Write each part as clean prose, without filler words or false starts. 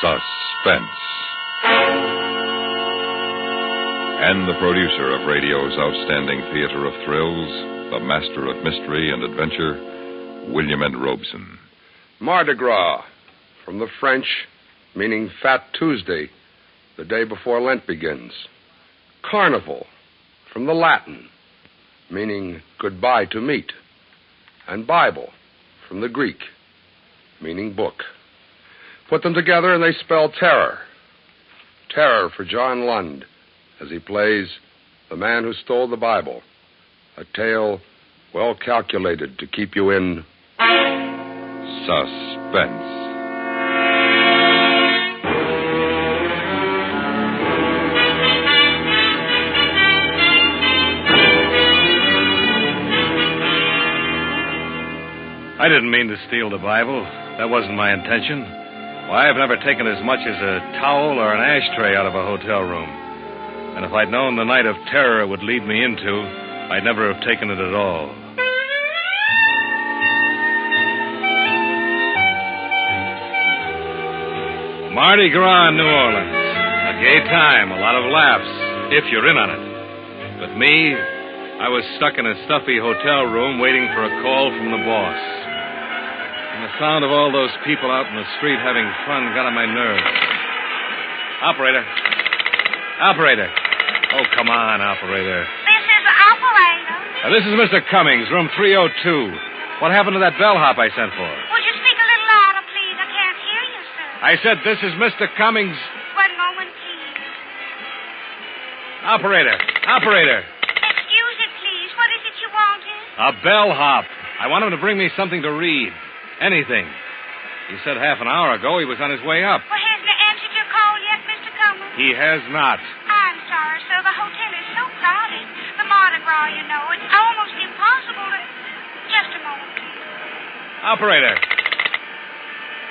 Suspense. And the producer of radio's outstanding theater of thrills, the master of mystery and adventure, William N. Robeson. Mardi Gras, from the French, meaning Fat Tuesday, the day before Lent begins. Carnival, from the Latin, meaning goodbye to meet. And Bible, from the Greek, meaning book. Put them together and they spell terror. Terror for John Lund, as he plays the man who stole the Bible. A tale well calculated to keep you in suspense. I didn't mean to steal the Bible. That wasn't my intention. Why, I've never taken as much as a towel or an ashtray out of a hotel room. And if I'd known the night of terror it would lead me into, I'd never have taken it at all. Mardi Gras in New Orleans. A gay time, a lot of laughs, if you're in on it. But me, I was stuck in a stuffy hotel room waiting for a call from the boss. And the sound of all those people out in the street having fun got on my nerves. Operator. Operator. Oh, come on, operator. This is the operator. This is Mr. Cummings, room 302. What happened to that bellhop I sent for? Would you speak a little louder, please? I can't hear you, sir. I said this is Mr. Cummings. One moment, please. Operator. Operator. Excuse it, please. What is it you wanted? A bellhop. I want him to bring me something to read. Anything. He said half an hour ago he was on his way up. Well, hasn't he answered your call yet, Mr. Cummings? He has not. I'm sorry, sir. The hotel is so crowded. The Mardi Gras, you know. It's almost impossible to... Just a moment, please. Operator.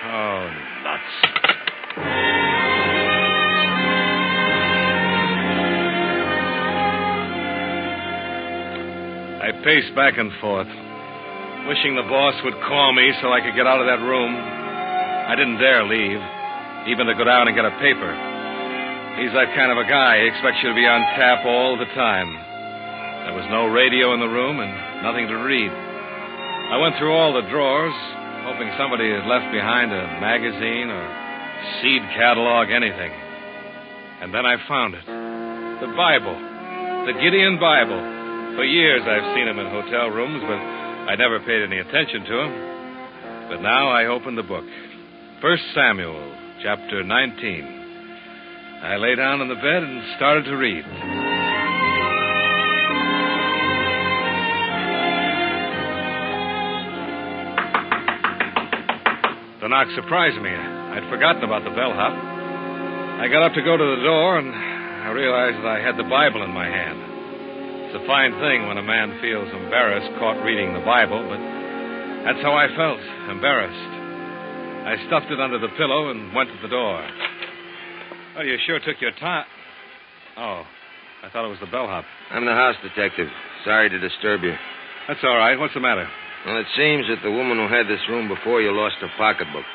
Oh, nuts. I paced back and forth, wishing the boss would call me so I could get out of that room. I didn't dare leave, even to go down and get a paper. He's that kind of a guy. He expects you to be on tap all the time. There was no radio in the room and nothing to read. I went through all the drawers, hoping somebody had left behind a magazine or seed catalog, anything. And then I found it. The Bible. The Gideon Bible. For years I've seen him in hotel rooms, but I never paid any attention to him. But now I opened the book. 1 Samuel, chapter 19. I lay down on the bed and started to read. The knock surprised me. I'd forgotten about the bellhop. I got up to go to the door, and I realized that I had the Bible in my hand. It's a fine thing when a man feels embarrassed caught reading the Bible, but that's how I felt, embarrassed. I stuffed it under the pillow and went to the door. Oh, you sure took your time. Oh, I thought it was the bellhop. I'm the house detective. Sorry to disturb you. That's all right. What's the matter? Well, it seems that the woman who had this room before you lost her pocketbook.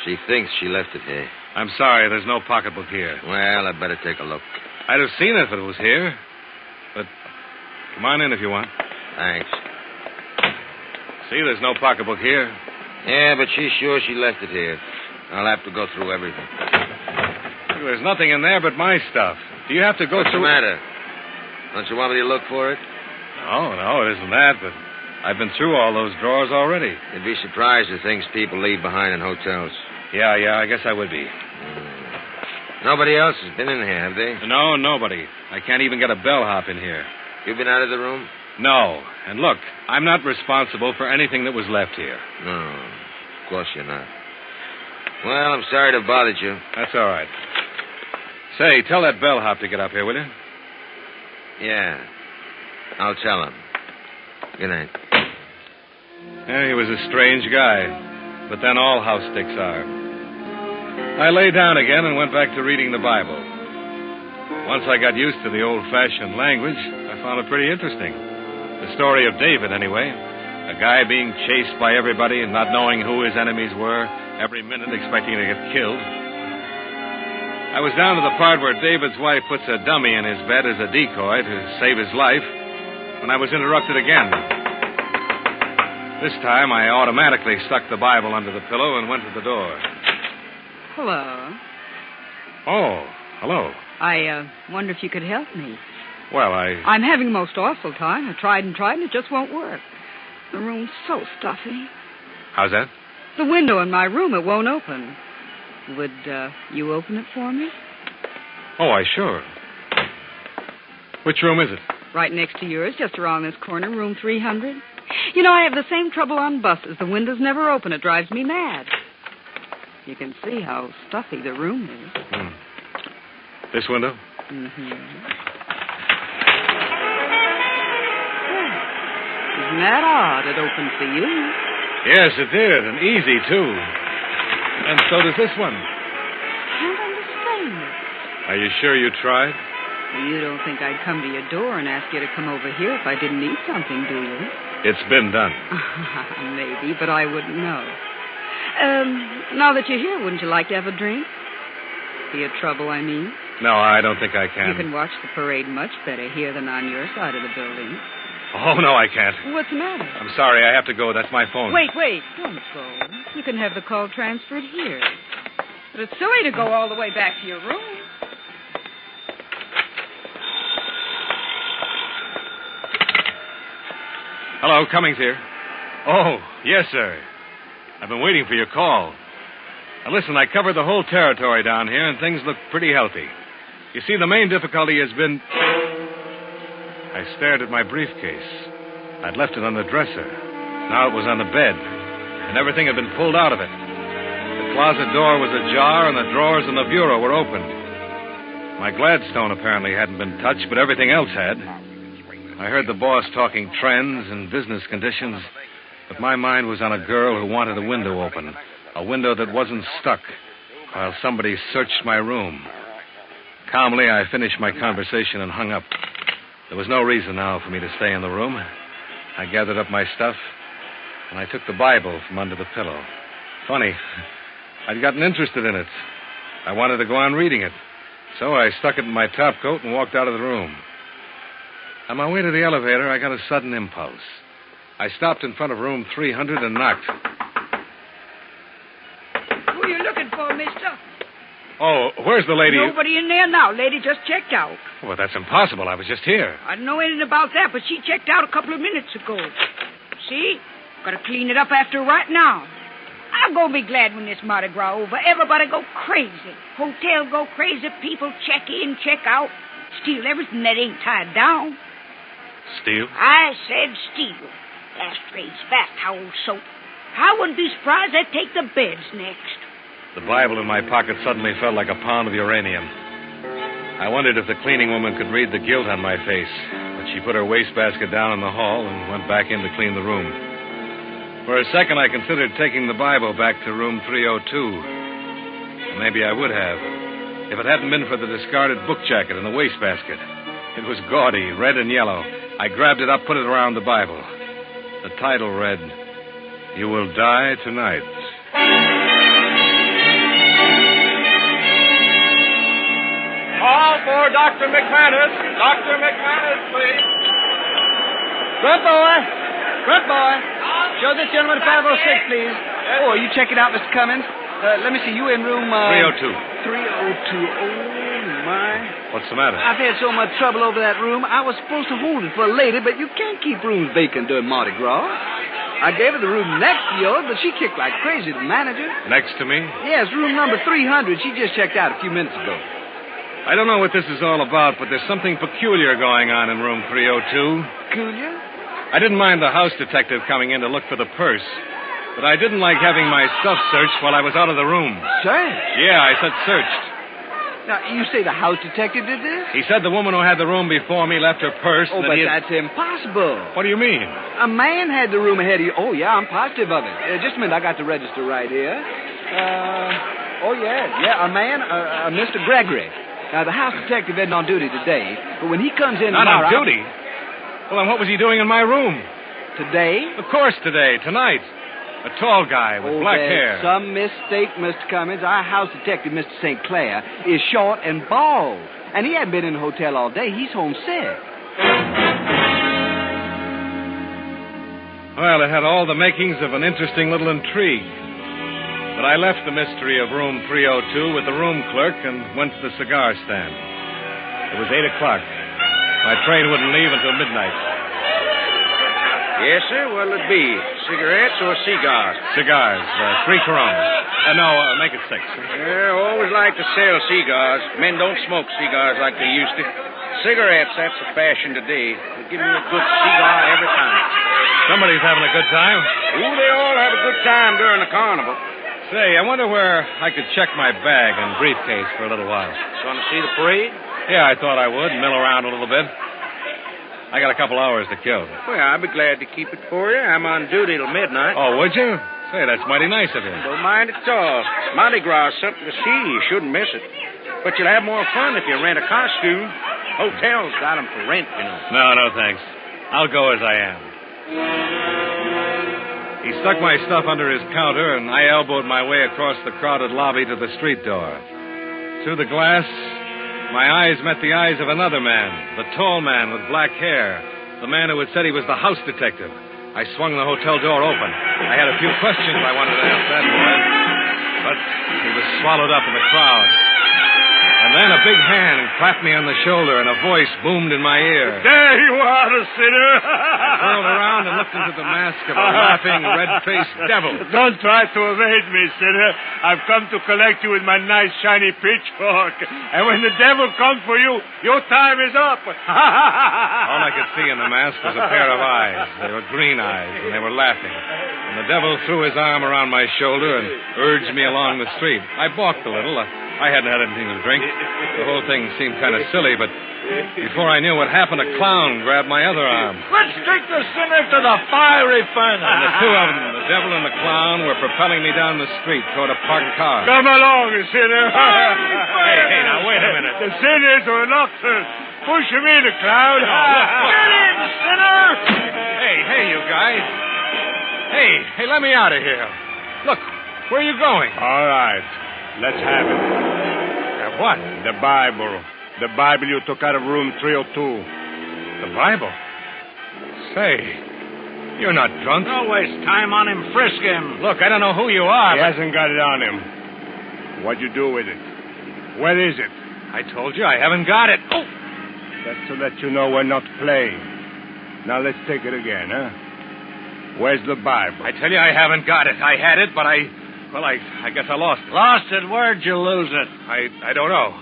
She thinks she left it here. I'm sorry, there's no pocketbook here. Well, I'd better take a look. I'd have seen it if it was here. But come on in if you want. Thanks. See, there's no pocketbook here. Yeah, but she's sure she left it here. I'll have to go through everything. There's nothing in there but my stuff. Do you have to go What's through... the matter? Don't you want me to look for it? No, it isn't that, but I've been through all those drawers already. You'd be surprised at things people leave behind in hotels. Yeah, I guess I would be. Nobody else has been in here, have they? No, nobody. I can't even get a bellhop in here. You've been out of the room? No. And look, I'm not responsible for anything that was left here. No, of course you're not. Well, I'm sorry to have bothered you. That's all right. Say, tell that bellhop to get up here, will you? Yeah. I'll tell him. Good night. Yeah, he was a strange guy. But then all house sticks are. I lay down again and went back to reading the Bible. Once I got used to the old-fashioned language, I found it pretty interesting. The story of David, anyway. A guy being chased by everybody and not knowing who his enemies were, every minute expecting to get killed. I was down to the part where David's wife puts a dummy in his bed as a decoy to save his life when I was interrupted again. This time, I automatically stuck the Bible under the pillow and went to the door. Hello. Oh, hello. I wonder if you could help me. Well, I'm having a most awful time. I tried and it just won't work. The room's so stuffy. How's that? The window in my room, it won't open. Would you open it for me? Oh, sure. Which room is it? Right next to yours, just around this corner, room 300. You know, I have the same trouble on buses. The windows never open. It drives me mad. You can see how stuffy the room is. This window? Mm-hmm. Isn't that odd? It opened for you. Yes, it did, and easy, too. And so does this one. Can't understand it. Are you sure you tried? You don't think I'd come to your door and ask you to come over here if I didn't need something, do you? It's been done. Maybe, but I wouldn't know. Now that you're here, wouldn't you like to have a drink? Be a trouble, I mean. No, I don't think I can. You can watch the parade much better here than on your side of the building. Oh, no, I can't. What's the matter? I'm sorry, I have to go. That's my phone. Wait. Don't go. You can have the call transferred here. But it's silly to go all the way back to your room. Hello, Cummings here. Oh, yes, sir. I've been waiting for your call. Now, listen, I covered the whole territory down here, and things look pretty healthy. You see, the main difficulty has been... I stared at my briefcase. I'd left it on the dresser. Now it was on the bed, and everything had been pulled out of it. The closet door was ajar, and the drawers in the bureau were open. My Gladstone apparently hadn't been touched, but everything else had. I heard the boss talking trends and business conditions, but my mind was on a girl who wanted a window open, a window that wasn't stuck, while somebody searched my room. Calmly, I finished my conversation and hung up. There was no reason now for me to stay in the room. I gathered up my stuff, and I took the Bible from under the pillow. Funny, I'd gotten interested in it. I wanted to go on reading it, so I stuck it in my top coat and walked out of the room. On my way to the elevator, I got a sudden impulse. I stopped in front of room 300 and knocked. Who are you looking for, mister? Oh, where's the lady? Nobody in there now. Lady just checked out. Well, that's impossible. I was just here. I don't know anything about that, but she checked out a couple of minutes ago. See? Gotta clean it up after right now. I'm gonna be glad when this Mardi Gras over. Everybody go crazy. Hotel go crazy. People check in, check out. Steal everything that ain't tied down. Steal? I said steal. Ashtrays, bath towels, soap. I wouldn't be surprised they'd take the beds next. The Bible in my pocket suddenly felt like a pound of uranium. I wondered if the cleaning woman could read the guilt on my face, but she put her wastebasket down in the hall and went back in to clean the room. For a second, I considered taking the Bible back to room 302. Maybe I would have, if it hadn't been for the discarded book jacket in the wastebasket. It was gaudy, red and yellow. I grabbed it up, put it around the Bible. The title read, "You Will Die Tonight." Call for Dr. McManus. Dr. McManus, please. Good boy. Good boy. Show this gentleman 506, please. Oh, you check it out, Mr. Cummings. Let me see. You in room... 302. 302. Oh, my. What's the matter? I've had so much trouble over that room. I was supposed to hold it for a lady, but you can't keep rooms vacant during Mardi Gras. I gave her the room next to yours, but she kicked like crazy, the manager. Next to me? Yes, room number 300. She just checked out a few minutes ago. I don't know what this is all about, but there's something peculiar going on in room 302. Peculiar? I didn't mind the house detective coming in to look for the purse, but I didn't like having my stuff searched while I was out of the room. Searched? Yeah, I said searched. Now, you say the house detective did this? He said the woman who had the room before me left her purse. Oh, but that's impossible. What do you mean? A man had the room ahead of you. Oh, yeah, I'm positive of it. Just a minute, I got the register right here. Yeah, a man, Mr. Gregory. Now, the house detective isn't on duty today, but when he comes in Not tomorrow... on duty? Well, then what was he doing in my room? Today? Of course today, tonight. A tall guy with black hair. Some mistake, Mr. Cummings. Our house detective, Mr. St. Clair, is short and bald. And he hasn't been in the hotel all day. He's homesick. Well, it had all the makings of an interesting little intrigue. But I left the mystery of room 302 with the room clerk and went to the cigar stand. It was 8 o'clock. My train wouldn't leave until midnight. Yes, sir. What'll it be? Cigarettes or cigars? Cigars. 3 Coronas. Make it 6. Yeah, always like to sell cigars. Men don't smoke cigars like they used to. Cigarettes, that's the fashion today. They give me a good cigar every time. Somebody's having a good time. Ooh, they all have a good time during the carnival. Say, I wonder where I could check my bag and briefcase for a little while. Want to see the parade? Yeah, I thought I would. Mill around a little bit. I got a couple hours to kill. Well, I'd be glad to keep it for you. I'm on duty till midnight. Oh, would you? Say, that's mighty nice of you. Don't mind at all. Mardi Gras is something to see. You shouldn't miss it. But you'll have more fun if you rent a costume. Hotels got them for rent, you know. No, thanks. I'll go as I am. He stuck my stuff under his counter, and I elbowed my way across the crowded lobby to the street door. Through the glass, my eyes met the eyes of another man, the tall man with black hair, the man who had said he was the house detective. I swung the hotel door open. I had a few questions I wanted to ask that boy, but he was swallowed up in the crowd. And then a big hand clapped me on the shoulder, and a voice boomed in my ear. There you are, sinner. I whirled around and looked into the mask of a laughing, red-faced devil. Don't try to evade me, sinner. I've come to collect you with my nice, shiny pitchfork. And when the devil comes for you, your time is up. All I could see in the mask was a pair of eyes. They were green eyes, and they were laughing. And the devil threw his arm around my shoulder and urged me along the street. I balked a little. I hadn't had anything to drink. The whole thing seemed kind of silly, but before I knew what happened, a clown grabbed my other arm. Let's take the sinner to the fiery furnace. And the two of them, the devil and the clown, were propelling me down the street toward a parked car. Come along, sinner. Hey, now, wait a minute. The sinners are Luxor. Push him in, the clown. Get in, sinner. Hey, you guys. Hey, let me out of here. Look, where are you going? All right. Let's have it. What? The Bible. The Bible you took out of room 302. The Bible? Say, you're not drunk. Don't waste time on him. Frisk him. Look, I don't know who you are. He hasn't got it on him. What'd you do with it? Where is it? I told you I haven't got it. Oh! That's to let you know we're not playing. Now let's take it again, huh? Where's the Bible? I tell you I haven't got it. I had it, but I guess I lost it. Lost it? Where'd you lose it? I don't know.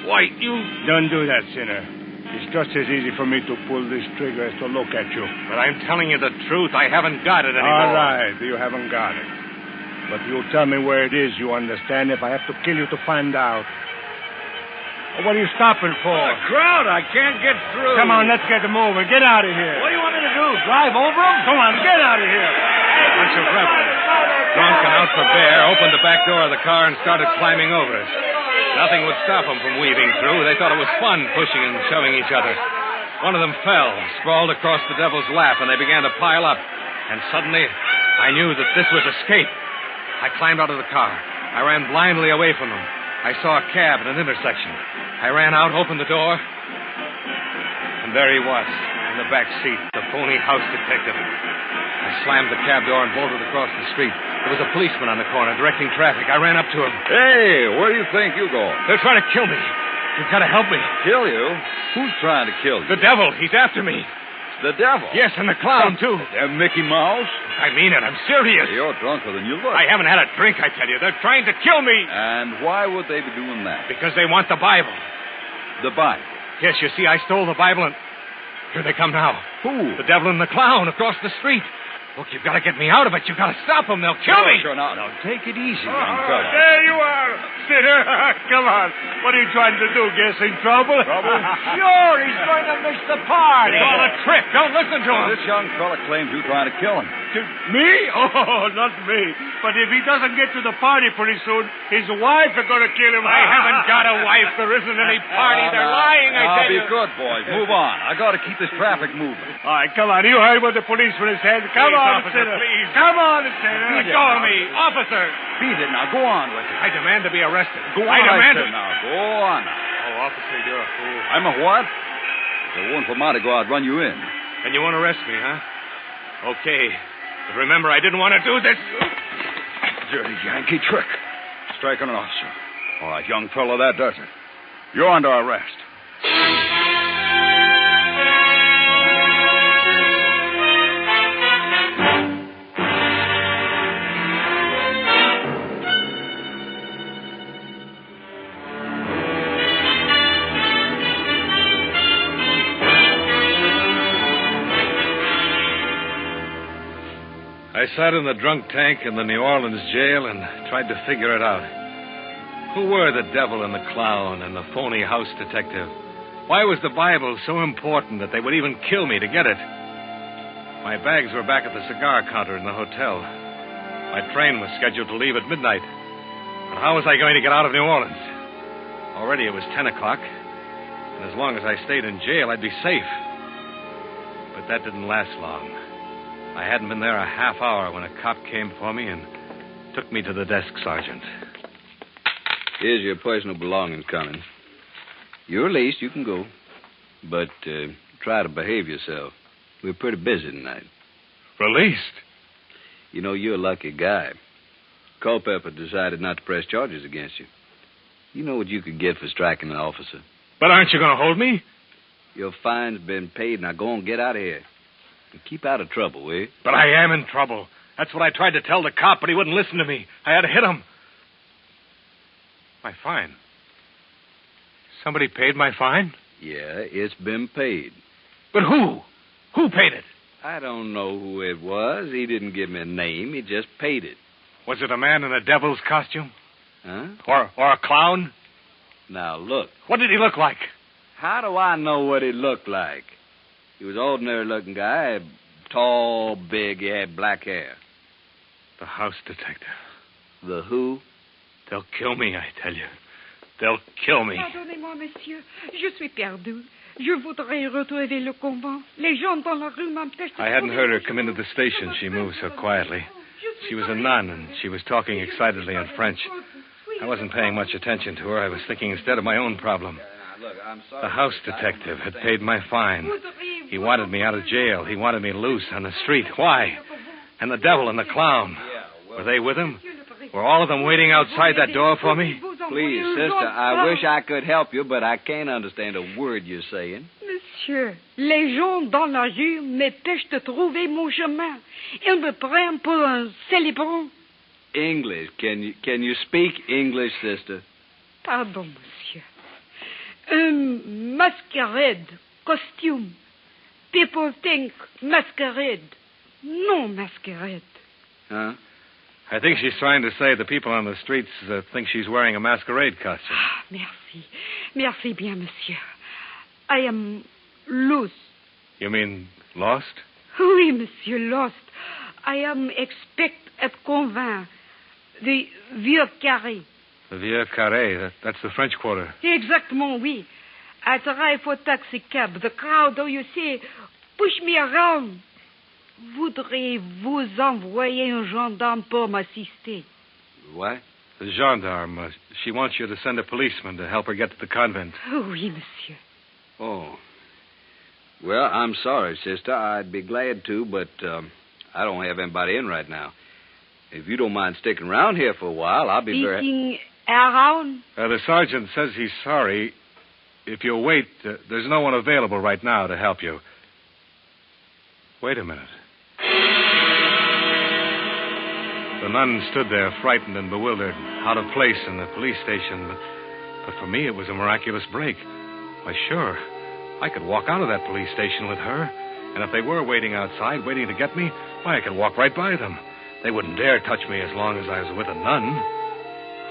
Why, you... Don't do that, sinner. It's just as easy for me to pull this trigger as to look at you. But I'm telling you the truth. I haven't got it anymore. All right, you haven't got it. But you'll tell me where it is, you understand, if I have to kill you to find out. What are you stopping for? The crowd. I can't get through. Come on, let's get moving. Get out of here. What do you want me to do? Drive over them? Come on, get out of here. A bunch of rebels, drunk and out for bear, opened the back door of the car and started climbing over us. Nothing would stop them from weaving through. They thought it was fun pushing and shoving each other. One of them fell, sprawled across the devil's lap, and they began to pile up. And suddenly, I knew that this was escape. I climbed out of the car. I ran blindly away from them. I saw a cab at an intersection. I ran out, opened the door, and there he was, in the back seat, the phony house detective. I slammed the cab door and bolted across the street. There was a policeman on the corner directing traffic. I ran up to him. Hey, where do you think you're going? They're trying to kill me. You've got to help me. Kill you? Who's trying to kill you? The devil. He's after me. The devil? Yes, and the clown, too. And Mickey Mouse? I mean it. I'm serious. You're drunker than you look. I haven't had a drink, I tell you. They're trying to kill me. And why would they be doing that? Because they want the Bible. The Bible? Yes, you see, I stole the Bible, and here they come now. Who? The devil and the clown across the street. Look, you've got to get me out of it. You've got to stop them. They'll kill me. Sure, now, take it easy, young fella. There you are, sinner. Come on. What are you trying to do? Guess in trouble? Trouble? Sure, he's going to miss the party. It's all a trick. Don't listen to him. This young fella claims you're trying to kill him. Me? Oh, not me. But if he doesn't get to the party pretty soon, his wife is going to kill him. I haven't got a wife. There isn't any party. They're lying, I tell you. Be good, boys. Move on. I got to keep this traffic moving. All right, come on. You heard what the policeman said. Come on. officer, please. Come on, Lieutenant. Let go of me. Officer. Beat it now. Go on with it. I demand to be arrested. Go on, I demand said, now. Go on. Oh, officer, you're a fool. I'm a what? If it weren't for Mardi Gras, I'd run you in. And you won't arrest me, huh? Okay. But remember, I didn't want to do this. Dirty Yankee trick. Striking an officer. All right, young fellow, that does it. You're under arrest. I sat in the drunk tank in the New Orleans jail and tried to figure it out. Who were the devil and the clown and the phony house detective? Why was the Bible so important that they would even kill me to get it? My bags were back at the cigar counter in the hotel. My train was scheduled to leave at midnight. But how was I going to get out of New Orleans? Already it was 10 o'clock, and as long as I stayed in jail, I'd be safe. But that didn't last long. I hadn't been there a half hour when a cop came for me and took me to the desk sergeant. Here's your personal belongings, Cummings. You're released. You can go. But try to behave yourself. We're pretty busy tonight. Released? You know, you're a lucky guy. Culpepper decided not to press charges against you. You know what you could get for striking an officer. But aren't you going to hold me? Your fine's been paid. Now go and get out of here. And keep out of trouble, will you? But I am in trouble. That's what I tried to tell the cop, but he wouldn't listen to me. I had to hit him. My fine. Somebody paid my fine? Yeah, it's been paid. But who? Who paid it? I don't know who it was. He didn't give me a name. He just paid it. Was it a man in a devil's costume? Huh? Or a clown? Now, look. What did he look like? How do I know what he looked like? He was an ordinary-looking guy, tall, big. He had black hair. The house detective. The who? They'll kill me, I tell you. They'll kill me. Pardonnez-moi, monsieur. Je suis perdu. Je voudrais retrouver le convent. Les gens dans la rue m'empêchent de... I hadn't heard her come into the station. She moved so quietly. She was a nun, and she was talking excitedly in French. I wasn't paying much attention to her. I was thinking instead of my own problem. The house detective had paid my fine. He wanted me out of jail. He wanted me loose on the street. Why? And the devil and the clown. Were they with him? Were all of them waiting outside that door for me? Please, sister, I wish I could help you, but I can't understand a word you're saying. Monsieur, les gens dans la rue m'empêchent de trouver mon chemin. Ils me prennent pour un célébrant. English. Can you speak English, sister? Pardon, monsieur. Masquerade, costume. People think masquerade. No masquerade. Huh? I think she's trying to say the people on the streets think she's wearing a masquerade costume. Ah, merci. Merci bien, monsieur. I am loose. You mean lost? Oui, monsieur, lost. I am expect at convent. The Vieux Carré. The Vieux Carré. That's the French Quarter. Exactement, oui. I drive for taxi cab. The crowd, oh, you see, push me around. Voudriez-vous envoyer un gendarme pour m'assister? What? The gendarme. She wants you to send a policeman to help her get to the convent. Oh, oui, monsieur. Oh. Well, I'm sorry, sister. I'd be glad to, but I don't have anybody in right now. If you don't mind sticking around here for a while, I'll be very... Sticking around? The sergeant says he's sorry. If you'll wait, there's no one available right now to help you. Wait a minute. The nun stood there, frightened and bewildered, out of place in the police station. But for me, it was a miraculous break. Why, sure, I could walk out of that police station with her. And if they were waiting outside, waiting to get me, why, I could walk right by them. They wouldn't dare touch me as long as I was with a nun.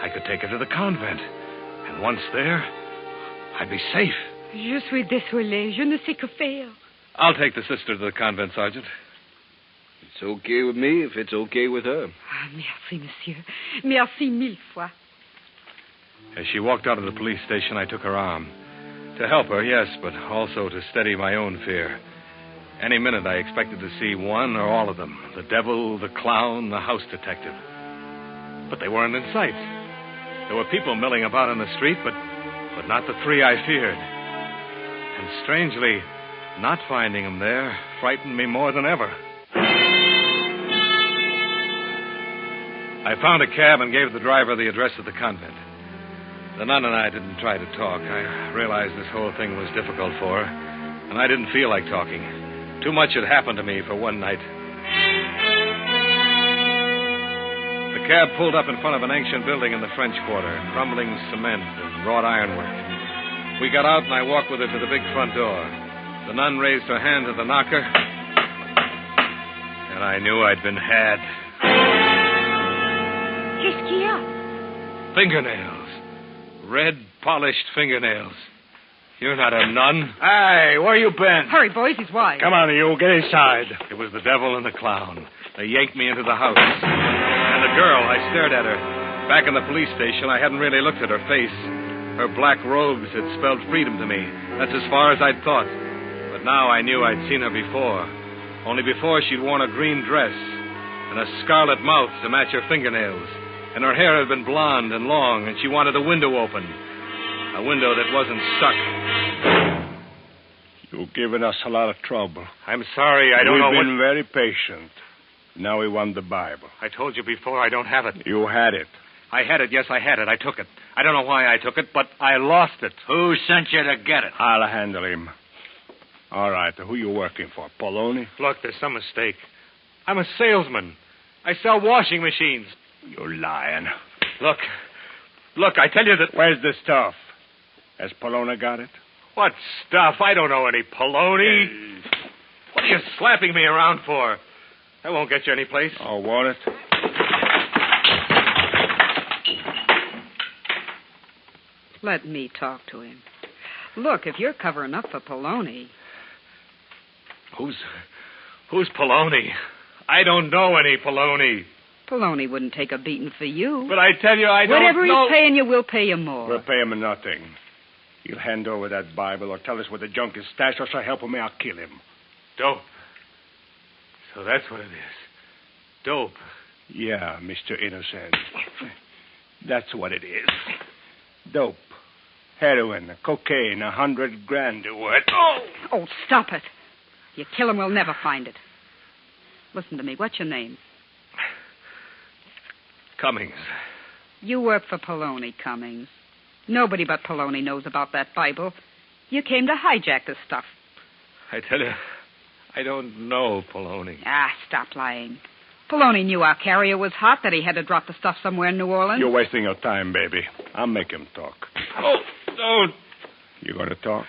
I could take her to the convent. And once there, I'd be safe. Je suis désolé. Je ne sais que faire. I'll take the sister to the convent, Sergeant. It's okay with me if it's okay with her. Ah, merci, monsieur. Merci mille fois. As she walked out of the police station, I took her arm. To help her, yes, but also to steady my own fear. Any minute I expected to see one or all of them. The devil, the clown, the house detective. But they weren't in sight. There were people milling about on the street, but not the three I feared. And strangely, not finding them there frightened me more than ever. I found a cab and gave the driver the address of the convent. The nun and I didn't try to talk. I realized this whole thing was difficult for her, and I didn't feel like talking. Too much had happened to me for one night. The cab pulled up in front of an ancient building in the French Quarter, crumbling cement and wrought ironwork. We got out, and I walked with her to the big front door. The nun raised her hand to the knocker, and I knew I'd been had. Qu'est-ce qu'il y a? Fingernails. Red, polished fingernails. You're not a nun. Hey, where you been? Hurry, boys, he's wise. Come on, you. Get inside. It was the devil and the clown. They yanked me into the house. And the girl, I stared at her. Back in the police station, I hadn't really looked at her face. Her black robes had spelled freedom to me. That's as far as I'd thought. But now I knew I'd seen her before. Only before she'd worn a green dress and a scarlet mouth to match her fingernails. And her hair had been blonde and long, and she wanted a window open. A window that wasn't stuck. You've given us a lot of trouble. I'm sorry, I don't know what... We've been very patient. Now we want the Bible. I told you before, I don't have it. You had it. I had it, yes, I had it. I took it. I don't know why I took it, but I lost it. Who sent you to get it? I'll handle him. All right, who you working for, Poloni? Look, there's some mistake. I'm a salesman. I sell washing machines. You're lying. Look, I tell you that... Where's the stuff? Has Poloni got it? What stuff? I don't know any Poloni. What are you slapping me around for? That won't get you any place. Oh, won't it? Let me talk to him. Look, if you're covering up for Poloni... Who's Poloni? I don't know any Poloni. Poloni wouldn't take a beating for you. But I tell you, I don't know... Whatever he's paying you, we'll pay you more. We'll pay him nothing. He'll hand over that Bible or tell us where the junk is stashed, or so help me, I'll kill him. Dope. So that's what it is. Dope. Yeah, Mr. Innocent. That's what it is. Dope. Heroin, cocaine, 100 grand worth. Oh, stop it. You kill him, we'll never find it. Listen to me. What's your name? Cummings. You work for Poloni, Cummings. Nobody but Poloni knows about that Bible. You came to hijack the stuff. I tell you, I don't know Poloni. Ah, stop lying. Poloni knew our carrier was hot, that he had to drop the stuff somewhere in New Orleans. You're wasting your time, baby. I'll make him talk. Oh, don't. You going to talk?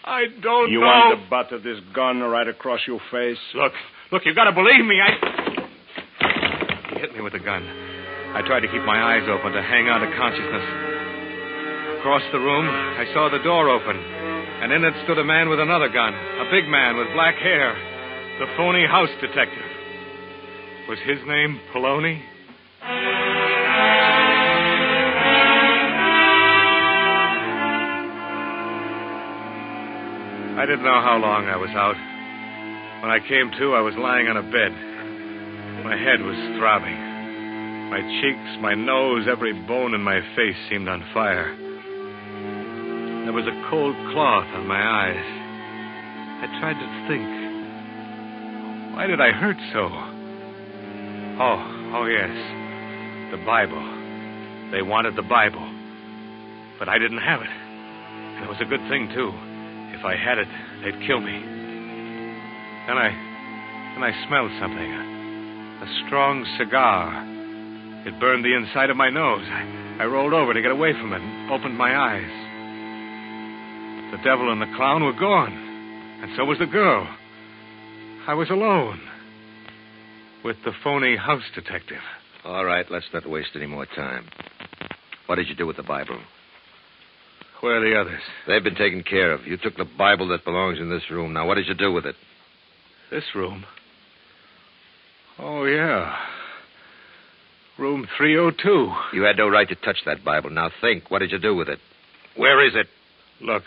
I don't You know. want the butt of this gun right across your face? Look, you've got to believe me. He hit me with the gun. I tried to keep my eyes open to hang on to consciousness. Across the room, I saw the door open, and in it stood a man with another gun, a big man with black hair, the phony house detective. Was his name Poloni? I didn't know how long I was out. When I came to, I was lying on a bed. My head was throbbing. My cheeks, my nose, every bone in my face seemed on fire. There was a cold cloth on my eyes. I tried to think. Why did I hurt so? Oh, yes. The Bible. They wanted the Bible. But I didn't have it. And it was a good thing, too. If I had it, they'd kill me. Then I smelled something. A strong cigar. It burned the inside of my nose. I rolled over to get away from it and opened my eyes. The devil and the clown were gone. And so was the girl. I was alone. With the phony house detective. All right, let's not waste any more time. What did you do with the Bible? Where are the others? They've been taken care of. You took the Bible that belongs in this room. Now, what did you do with it? This room? Oh, yeah. Room 302. You had no right to touch that Bible. Now think, what did you do with it? Where is it? Look,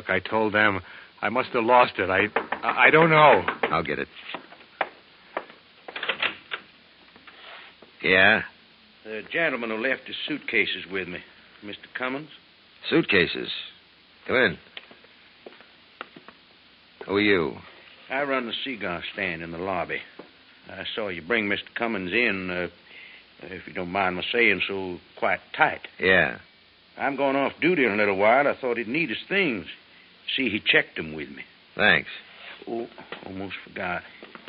I told them I must have lost it. I don't know. I'll get it. Yeah? The gentleman who left his suitcases with me. Mr. Cummins? Suitcases. Come in. Who are you? I run the cigar stand in the lobby. I saw you bring Mr. Cummins in, if you don't mind my saying so, quite tight. Yeah. I'm going off duty in a little while. I thought he'd need his things. See, he checked them with me. Thanks. Oh, almost forgot.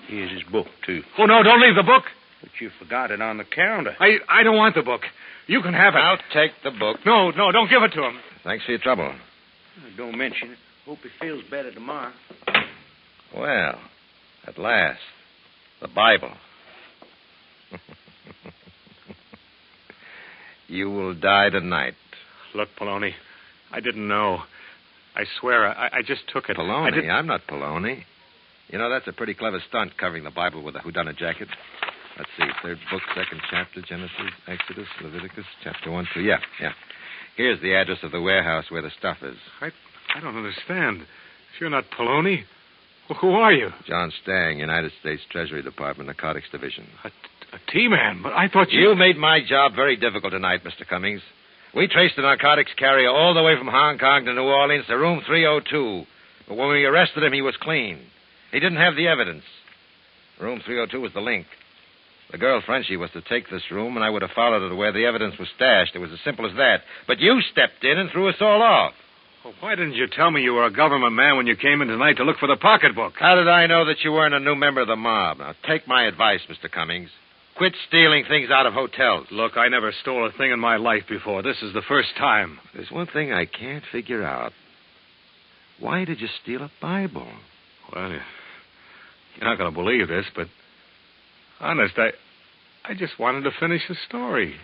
Here's his book, too. Oh, no, don't leave the book. But you forgot it on the counter. I don't want the book. You can have it. I'll take the book. No, don't give it to him. Thanks for your trouble. Don't mention it. Hope he feels better tomorrow. Well, at last, the Bible. You will die tonight. Look, Poloni, I didn't know. I swear, I just took it. Poloni? I'm not Poloni. You know, that's a pretty clever stunt, covering the Bible with a whodunit jacket. Let's see, third book, second chapter, Genesis, Exodus, Leviticus, chapter 1, 2. Yeah. Here's the address of the warehouse where the stuff is. I don't understand. If you're not Poloni, who are you? John Stang, United States Treasury Department, Narcotics Division. A T-man, but I thought You made my job very difficult tonight, Mr. Cummings. We traced the narcotics carrier all the way from Hong Kong to New Orleans to room 302. But when we arrested him, he was clean. He didn't have the evidence. Room 302 was the link. The girl Frenchie was to take this room, and I would have followed her to where the evidence was stashed. It was as simple as that. But you stepped in and threw us all off. Well, why didn't you tell me you were a government man when you came in tonight to look for the pocketbook? How did I know that you weren't a new member of the mob? Now, take my advice, Mr. Cummings. Quit stealing things out of hotels. Look, I never stole a thing in my life before. This is the first time. There's one thing I can't figure out. Why did you steal a Bible? Well, you're not going to believe this, but honest, I just wanted to finish the story.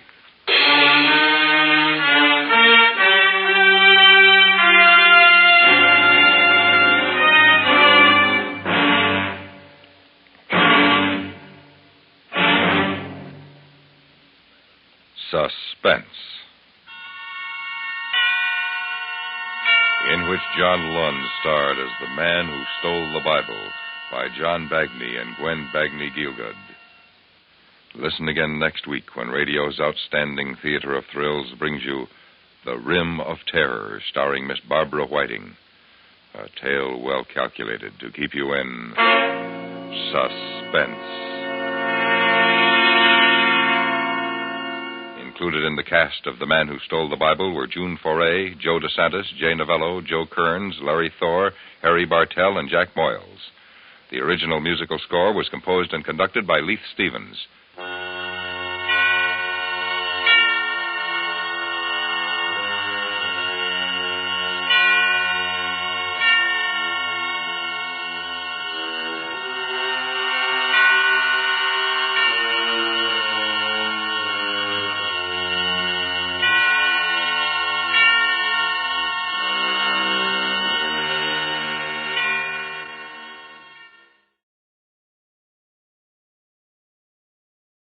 Suspense, in which John Lund starred as The Man Who Stole the Bible by John Bagney and Gwen Bagney Gielgud. Listen again next week when radio's outstanding theater of thrills brings you The Rim of Terror, starring Miss Barbara Whiting. A tale well calculated to keep you in suspense. Included in the cast of The Man Who Stole the Bible were June Foray, Joe DeSantis, Jay Novello, Joe Kearns, Larry Thor, Harry Bartell, and Jack Moyles. The original musical score was composed and conducted by Leith Stevens.